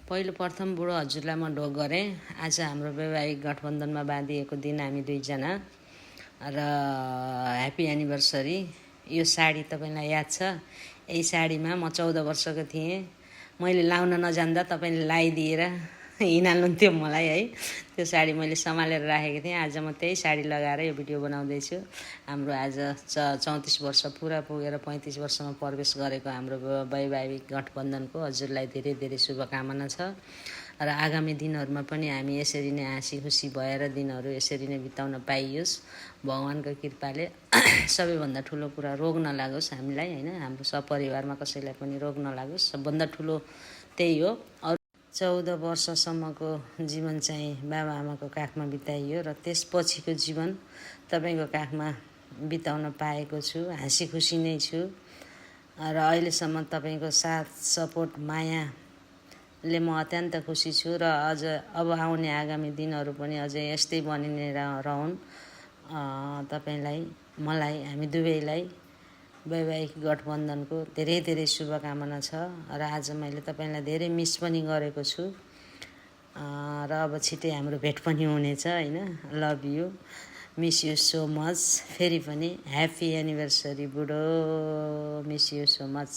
पहिलो प्रथम बुढो हजुरलाई म ढोग गरेँ। आज हाम्रो वैवाहिक गठबन्धनमा बाँधिएको दिन हामी दुईजना र ह्याप्पी एनिभर्सरी। यो साडी तपाईँलाई याद छ? यही साडीमा म 14 वर्षको थिएँ। मैले लाउन नजान्दा तपाईँले लगाइदिएर हिँडाल्नुहुन्थ्यो मलाई है। त्यो साडी मैले सम्हालेर राखेको थिएँ। आज म त्यही साडी लगाएर यो भिडियो बनाउँदैछु। हाम्रो आज 34 वर्ष पुरा पुगेर 35 वर्षमा प्रवेश गरेको हाम्रो वैवाहिक गठबन्धनको हजुरलाई धेरै धेरै शुभकामना छ र आगामी दिनहरूमा पनि हामी यसरी नै हाँसी खुसी भएर दिनहरू यसरी नै बिताउन पाइयोस् भगवानको कृपाले। सबैभन्दा ठुलो कुरा रोग नलागोस् हामीलाई हैन, हाम्रो सपरिवारमा कसैलाई पनि रोग नलागोस्, सबभन्दा ठुलो त्यही हो। 14 वर्षसम्मको जीवन चाहिँ बाबाआमाको काखमा बिताइयो र त्यसपछिको जीवन तपाईँको काखमा बिताउन पाएको छु। हाँसी खुसी नै छु र अहिलेसम्म तपाईँको साथ सपोर्ट मायाले म अत्यन्त खुसी छु र अझ अब आउने आगामी दिनहरू पनि अझै यस्तै बनि नै रहन्। तपाईँलाई, मलाई, हामी दुवैलाई वैवाहिक गठबन्धनको धेरै धेरै शुभकामना छ र आज मैले तपाईँलाई धेरै मिस पनि गरेको छु र अब छिटै हाम्रो भेट पनि हुनेछ हैन। Love you, miss you so much. फेरि पनि ह्याप्पी एनिभर्सरी बुढो, मिस यु सो मच।